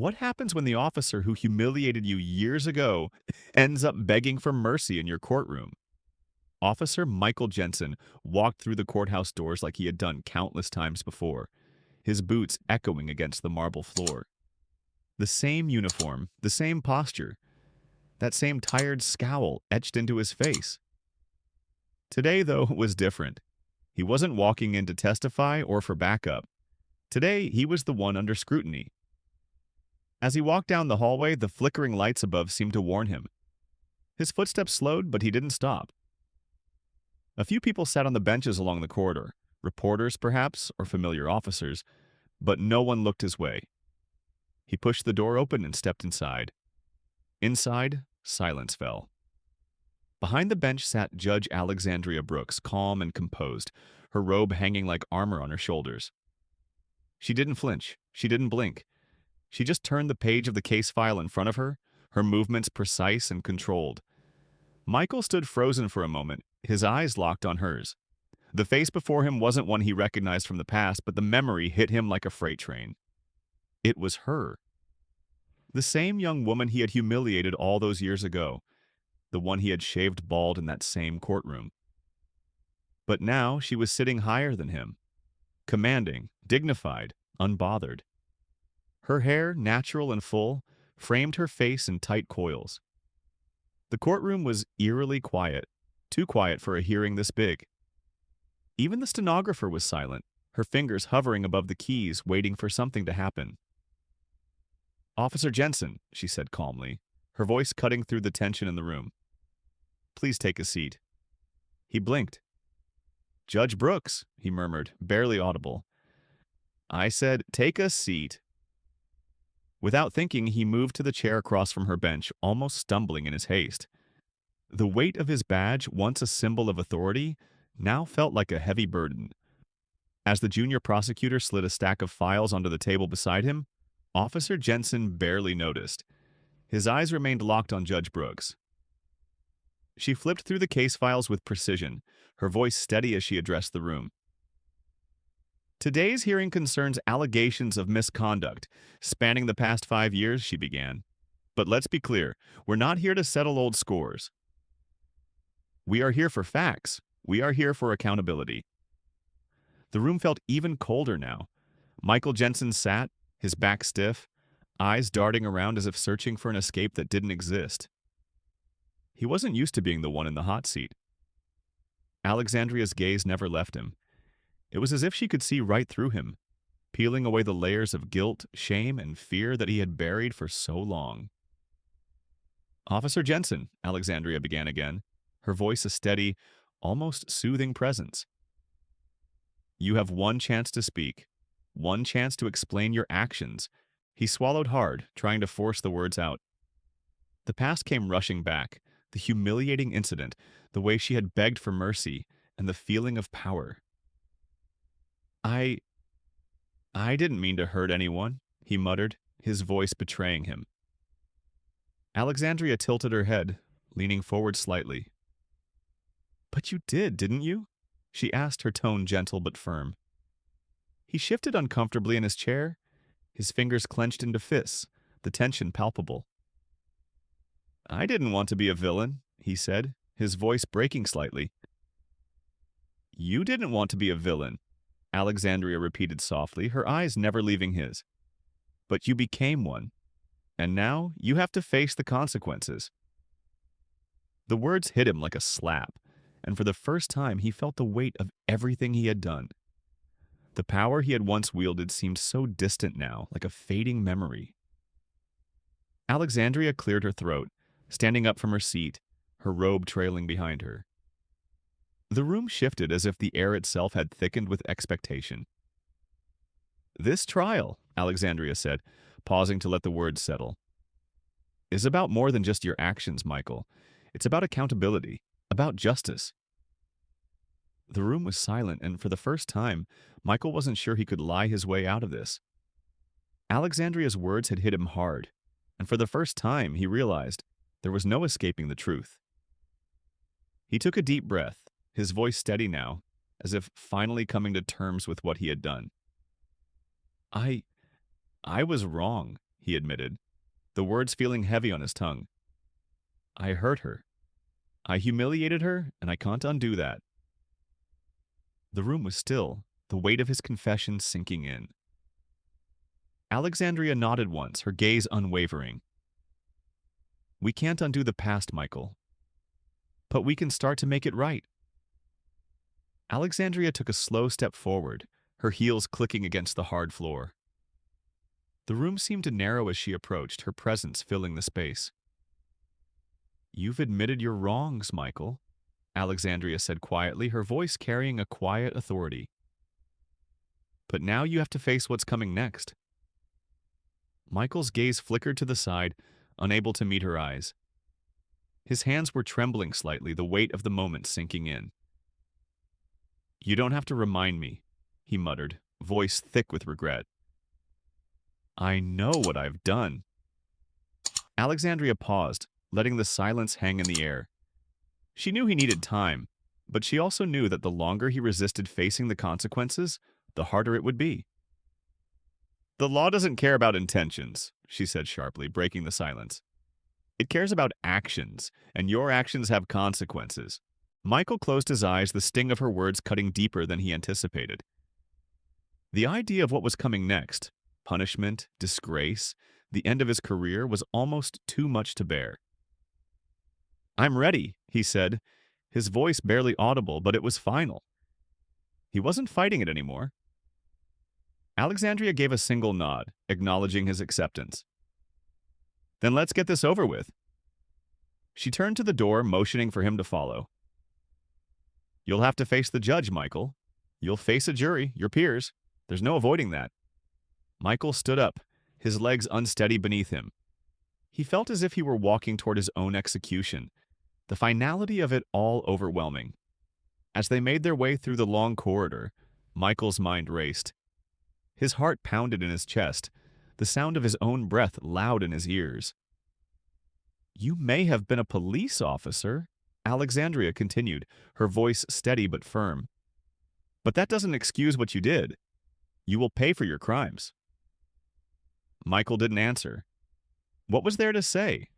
What happens when the officer who humiliated you years ago ends up begging for mercy in your courtroom? Officer Michael Jensen walked through the courthouse doors like he had done countless times before, his boots echoing against the marble floor. The same uniform, the same posture, that same tired scowl etched into his face. Today, though, was different. He wasn't walking in to testify or for backup. Today, he was the one under scrutiny. As he walked down the hallway, the flickering lights above seemed to warn him. His footsteps slowed, but he didn't stop. A few people sat on the benches along the corridor, reporters perhaps, or familiar officers, but no one looked his way. He pushed the door open and stepped inside. Inside, silence fell. Behind the bench sat Judge Alexandria Brooks, calm and composed, her robe hanging like armor on her shoulders. She didn't flinch. She didn't blink. She just turned the page of the case file in front of her, her movements precise and controlled. Michael stood frozen for a moment, his eyes locked on hers. The face before him wasn't one he recognized from the past, but the memory hit him like a freight train. It was her. The same young woman he had humiliated all those years ago, the one he had shaved bald in that same courtroom. But now she was sitting higher than him, commanding, dignified, unbothered. Her hair, natural and full, framed her face in tight coils. The courtroom was eerily quiet, too quiet for a hearing this big. Even the stenographer was silent, her fingers hovering above the keys, waiting for something to happen. "Officer Jensen," she said calmly, her voice cutting through the tension in the room. "Please take a seat." He blinked. "Judge Brooks," he murmured, barely audible. "I said, take a seat." Without thinking, he moved to the chair across from her bench, almost stumbling in his haste. The weight of his badge, once a symbol of authority, now felt like a heavy burden. As the junior prosecutor slid a stack of files onto the table beside him, Officer Jensen barely noticed. His eyes remained locked on Judge Brooks. She flipped through the case files with precision, her voice steady as she addressed the room. "Today's hearing concerns allegations of misconduct spanning the past 5 years," she began. "But let's be clear, we're not here to settle old scores. We are here for facts. We are here for accountability." The room felt even colder now. Michael Jensen sat, his back stiff, eyes darting around as if searching for an escape that didn't exist. He wasn't used to being the one in the hot seat. Alexandria's gaze never left him. It was as if she could see right through him, peeling away the layers of guilt, shame, and fear that he had buried for so long. "Officer Jensen," Alexandria began again, her voice a steady, almost soothing presence. "You have one chance to speak, one chance to explain your actions." He swallowed hard, trying to force the words out. The past came rushing back, the humiliating incident, the way she had begged for mercy, and the feeling of power. I I didn't mean to hurt anyone," he muttered, his voice betraying him. Alexandria tilted her head, leaning forward slightly. "But you did, didn't you?" she asked, her tone gentle but firm. He shifted uncomfortably in his chair, his fingers clenched into fists, the tension palpable. "I didn't want to be a villain," he said, his voice breaking slightly. "You didn't want to be a villain," Alexandria repeated softly, her eyes never leaving his. "But you became one, and now you have to face the consequences." The words hit him like a slap, and for the first time he felt the weight of everything he had done. The power he had once wielded seemed so distant now, like a fading memory. Alexandria cleared her throat, standing up from her seat, her robe trailing behind her. The room shifted as if the air itself had thickened with expectation. "This trial," Alexandria said, pausing to let the words settle, "is about more than just your actions, Michael. It's about accountability, about justice." The room was silent, and for the first time, Michael wasn't sure he could lie his way out of this. Alexandria's words had hit him hard, and for the first time he realized there was no escaping the truth. He took a deep breath, his voice steady now, as if finally coming to terms with what he had done. I was wrong," he admitted, the words feeling heavy on his tongue. I hurt her. I humiliated her, and I can't undo that. The room was still, the weight of his confession sinking in. Alexandria nodded once, her gaze unwavering. We can't undo the past, Michael. But we can start to make it right. Alexandria took a slow step forward, her heels clicking against the hard floor. The room seemed to narrow as she approached, her presence filling the space. You've admitted your wrongs, Michael, Alexandria said quietly, her voice carrying a quiet authority. But now you have to face what's coming next. Michael's gaze flickered to the side, unable to meet her eyes. His hands were trembling slightly, the weight of the moment sinking in. You don't have to remind me, he muttered, voice thick with regret. I know what I've done. Alexandria paused, letting the silence hang in the air. She knew he needed time, but she also knew that the longer he resisted facing the consequences, the harder it would be. The law doesn't care about intentions, she said sharply, breaking the silence. It cares about actions, and your actions have consequences. Michael closed his eyes, the sting of her words cutting deeper than he anticipated. The idea of what was coming next, punishment, disgrace, the end of his career, was almost too much to bear. I'm ready, he said, his voice barely audible, but it was final. He wasn't fighting it anymore. Alexandria gave a single nod, acknowledging his acceptance. Then let's get this over with. She turned to the door, motioning for him to follow. You'll have to face the judge, Michael. You'll face a jury, your peers. There's no avoiding that. Michael stood up, his legs unsteady beneath him. He felt as if he were walking toward his own execution, the finality of it all overwhelming. As they made their way through the long corridor, Michael's mind raced. His heart pounded in his chest, the sound of his own breath loud in his ears. You may have been a police officer, Alexandria continued, her voice steady but firm. But that doesn't excuse what you did. You will pay for your crimes. Michael didn't answer. What was there to say?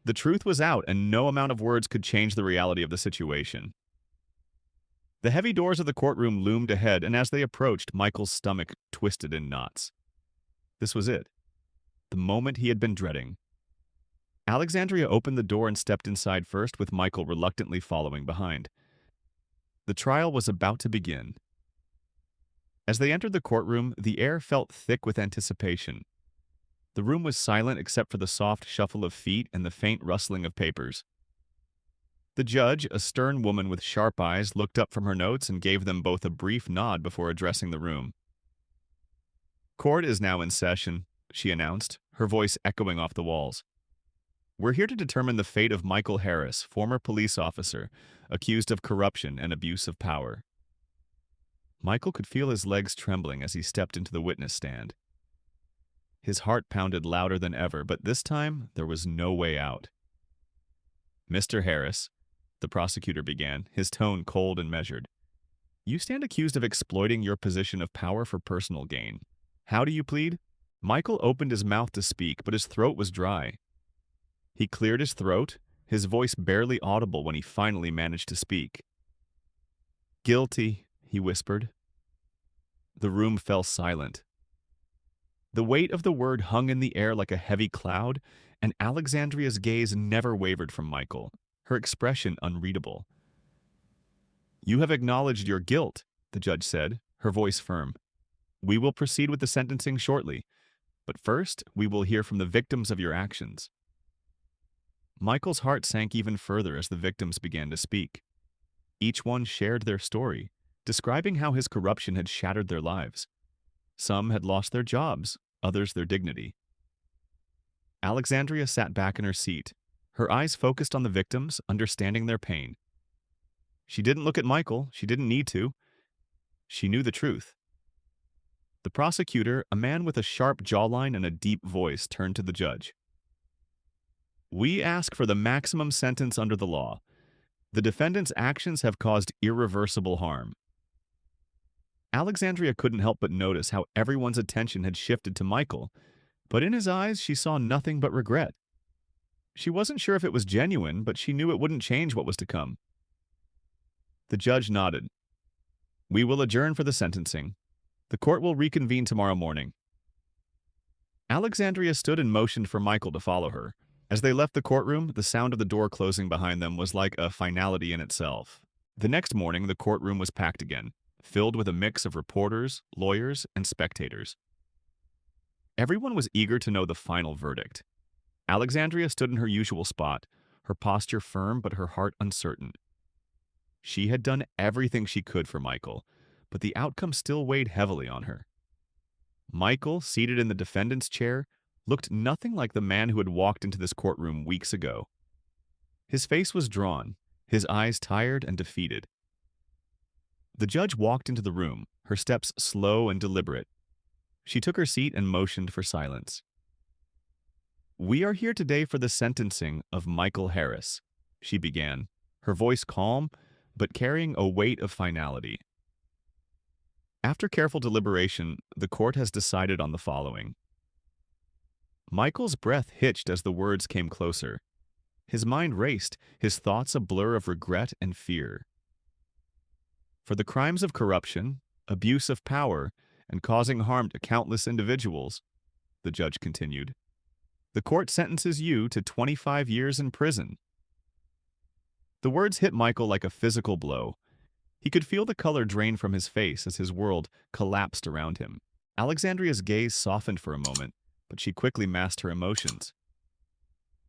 The truth was out, and no amount of words could change the reality of the situation. The heavy doors of the courtroom loomed ahead, and as they approached, Michael's stomach twisted in knots. This was it. The moment he had been dreading. Alexandria opened the door and stepped inside first, with Michael reluctantly following behind. The trial was about to begin. As they entered the courtroom, the air felt thick with anticipation. The room was silent except for the soft shuffle of feet and the faint rustling of papers. The judge, a stern woman with sharp eyes, looked up from her notes and gave them both a brief nod before addressing the room. Court is now in session, she announced, her voice echoing off the walls. We're here to determine the fate of Michael Harris, former police officer, accused of corruption and abuse of power. Michael could feel his legs trembling as he stepped into the witness stand. His heart pounded louder than ever, but this time there was no way out. Mr. Harris, the prosecutor began, his tone cold and measured. You stand accused of exploiting your position of power for personal gain. How do you plead? Michael opened his mouth to speak, but his throat was dry. He cleared his throat, his voice barely audible when he finally managed to speak. Guilty, he whispered. The room fell silent. The weight of the word hung in the air like a heavy cloud, and Alexandria's gaze never wavered from Michael, her expression unreadable. You have acknowledged your guilt, the judge said, her voice firm. We will proceed with the sentencing shortly, but first we will hear from the victims of your actions. Michael's heart sank even further as the victims began to speak. Each one shared their story, describing how his corruption had shattered their lives. Some had lost their jobs, others their dignity. Alexandria sat back in her seat, her eyes focused on the victims, understanding their pain. She didn't look at Michael, she didn't need to. She knew the truth. The prosecutor, a man with a sharp jawline and a deep voice, turned to the judge. We ask for the maximum sentence under the law. The defendant's actions have caused irreversible harm. Alexandria couldn't help but notice how everyone's attention had shifted to Michael, But in his eyes, she saw nothing but regret. She wasn't sure if it was genuine, but she knew it wouldn't change what was to come. The judge nodded. "We will adjourn for the sentencing. The court will reconvene tomorrow morning." Alexandria stood and motioned for Michael to follow her. As they left the courtroom, the sound of the door closing behind them was like a finality in itself. The next morning, the courtroom was packed again, filled with a mix of reporters, lawyers, and spectators. Everyone was eager to know the final verdict. Alexandria stood in her usual spot, her posture firm but her heart uncertain. She had done everything she could for Michael, but the outcome still weighed heavily on her. Michael, seated in the defendant's chair, looked nothing like the man who had walked into this courtroom weeks ago. His face was drawn, his eyes tired and defeated. The judge walked into the room, her steps slow and deliberate. She took her seat and motioned for silence. "We are here today for the sentencing of Michael Harris," she began, her voice calm, but carrying a weight of finality. "After careful deliberation, the court has decided on the following." Michael's breath hitched as the words came closer. His mind raced, his thoughts a blur of regret and fear. "For the crimes of corruption, abuse of power, and causing harm to countless individuals," the judge continued, "the court sentences you to 25 years in prison." The words hit Michael like a physical blow. He could feel the color drain from his face as his world collapsed around him. Alexandria's gaze softened for a moment, but she quickly masked her emotions.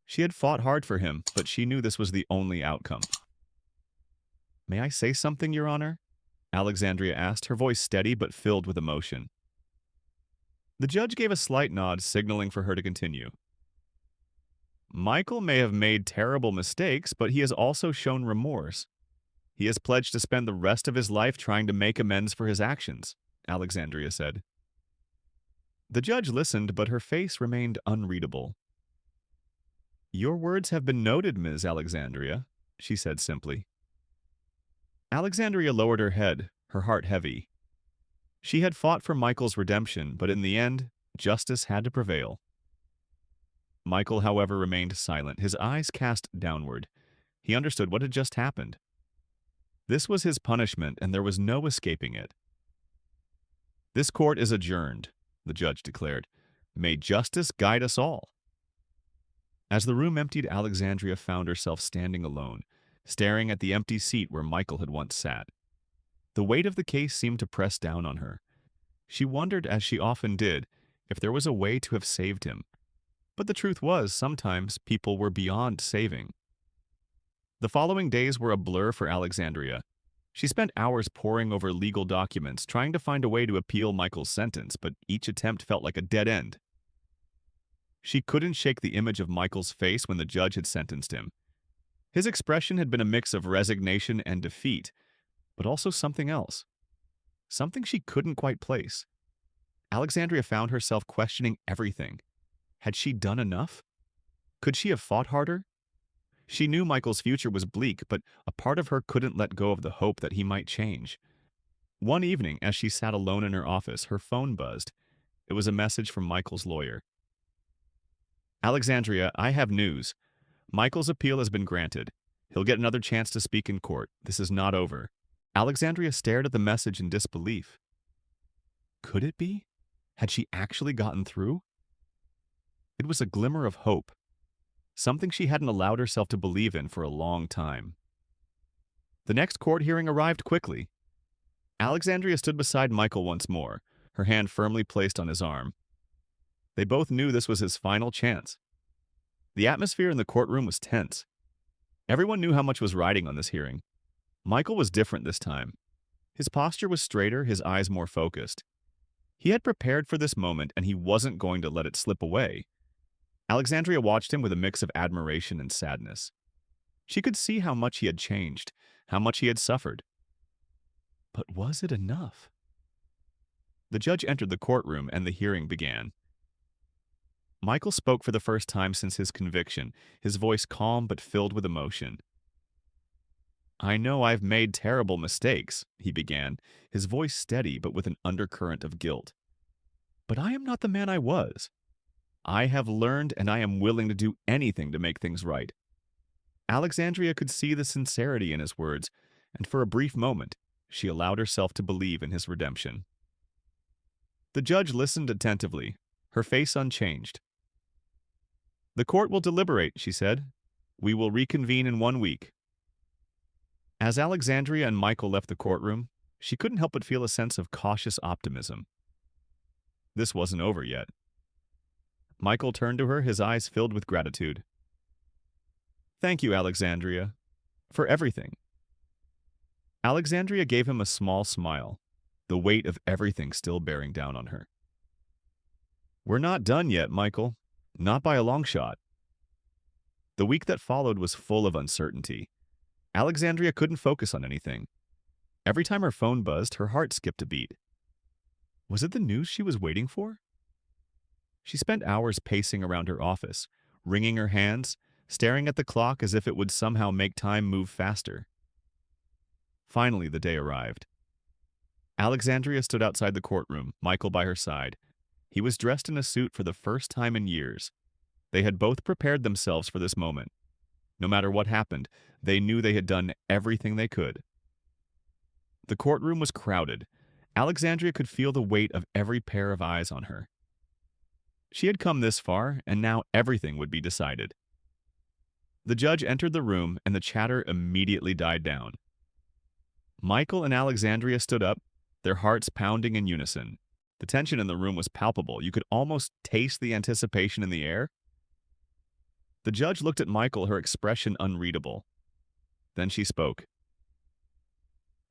She had fought hard for him, but she knew this was the only outcome. "May I say something, Your Honor?" Alexandria asked, her voice steady but filled with emotion. The judge gave a slight nod, signaling for her to continue. "Michael may have made terrible mistakes, but he has also shown remorse. He has pledged to spend the rest of his life trying to make amends for his actions," Alexandria said. The judge listened, but her face remained unreadable. "Your words have been noted, Ms. Alexandria," she said simply. Alexandria lowered her head, her heart heavy. She had fought for Michael's redemption, but in the end, justice had to prevail. Michael, however, remained silent, his eyes cast downward. He understood what had just happened. This was his punishment, and there was no escaping it. "This court is adjourned," the judge declared. "May justice guide us all." As the room emptied, Alexandria found herself standing alone, staring at the empty seat where Michael had once sat. The weight of the case seemed to press down on her. She wondered, as she often did, if there was a way to have saved him. But the truth was, sometimes people were beyond saving. The following days were a blur for Alexandria. She spent hours poring over legal documents, trying to find a way to appeal Michael's sentence, but each attempt felt like a dead end. She couldn't shake the image of Michael's face when the judge had sentenced him. His expression had been a mix of resignation and defeat, but also something else. Something she couldn't quite place. Alexandria found herself questioning everything. Had she done enough? Could she have fought harder? She knew Michael's future was bleak, but a part of her couldn't let go of the hope that he might change. One evening, as she sat alone in her office, her phone buzzed. It was a message from Michael's lawyer. "Alexandria, I have news. Michael's appeal has been granted. He'll get another chance to speak in court. This is not over." Alexandria stared at the message in disbelief. Could it be? Had she actually gotten through? It was a glimmer of hope, something she hadn't allowed herself to believe in for a long time. The next court hearing arrived quickly. Alexandria stood beside Michael once more, her hand firmly placed on his arm. They both knew this was his final chance. The atmosphere in the courtroom was tense. Everyone knew how much was riding on this hearing. Michael was different this time. His posture was straighter, his eyes more focused. He had prepared for this moment, and he wasn't going to let it slip away. Alexandria watched him with a mix of admiration and sadness. She could see how much he had changed, how much he had suffered. But was it enough? The judge entered the courtroom, and the hearing began. Michael spoke for the first time since his conviction, his voice calm but filled with emotion. "I know I've made terrible mistakes," he began, his voice steady but with an undercurrent of guilt. "But I am not the man I was. I have learned and I am willing to do anything to make things right. Alexandria could see the sincerity in his words, and for a brief moment, she allowed herself to believe in his redemption. The judge listened attentively, her face unchanged. "The court will deliberate," she said. "We will reconvene in 1 week." As Alexandria and Michael left the courtroom, she couldn't help but feel a sense of cautious optimism. This wasn't over yet. Michael turned to her, his eyes filled with gratitude. "Thank you, Alexandria, for everything." Alexandria gave him a small smile, the weight of everything still bearing down on her. "We're not done yet, Michael. Not by a long shot." The week that followed was full of uncertainty. Alexandria couldn't focus on anything. Every time her phone buzzed, her heart skipped a beat. Was it the news she was waiting for? She spent hours pacing around her office, wringing her hands, staring at the clock as if it would somehow make time move faster. Finally, the day arrived. Alexandria stood outside the courtroom, Michael by her side. He was dressed in a suit for the first time in years. They had both prepared themselves for this moment. No matter what happened, they knew they had done everything they could. The courtroom was crowded. Alexandria could feel the weight of every pair of eyes on her. She had come this far, and now everything would be decided. The judge entered the room, and the chatter immediately died down. Michael and Alexandria stood up, their hearts pounding in unison. The tension in the room was palpable. You could almost taste the anticipation in the air. The judge looked at Michael, her expression unreadable. Then she spoke.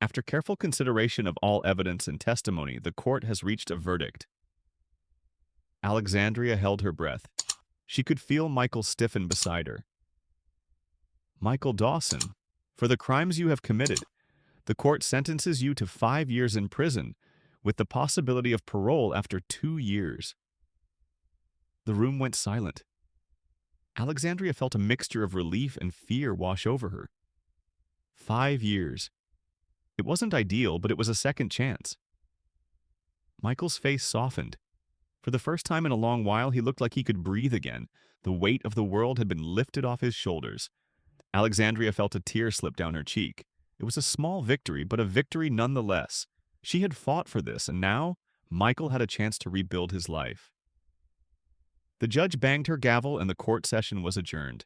"After careful consideration of all evidence and testimony, the court has reached a verdict." Alexandria held her breath. She could feel Michael stiffen beside her. "Michael Dawson, for the crimes you have committed, the court sentences you to 5 years in prison, with the possibility of parole after 2 years." The room went silent. Alexandria felt a mixture of relief and fear wash over her. 5 years. It wasn't ideal, but it was a second chance. Michael's face softened. For the first time in a long while, he looked like he could breathe again. The weight of the world had been lifted off his shoulders. Alexandria felt a tear slip down her cheek. It was a small victory, but a victory nonetheless. She had fought for this, and now Michael had a chance to rebuild his life. The judge banged her gavel, and the court session was adjourned.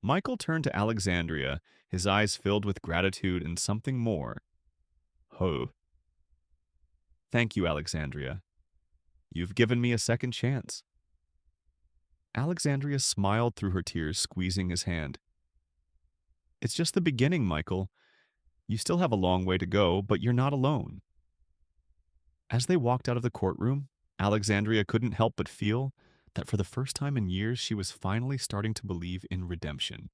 Michael turned to Alexandria, his eyes filled with gratitude and something more. "Ho. Thank you, Alexandria. You've given me a second chance." Alexandria smiled through her tears, squeezing his hand. "It's just the beginning, Michael. You still have a long way to go, but you're not alone." As they walked out of the courtroom, Alexandria couldn't help but feel that for the first time in years she was finally starting to believe in redemption.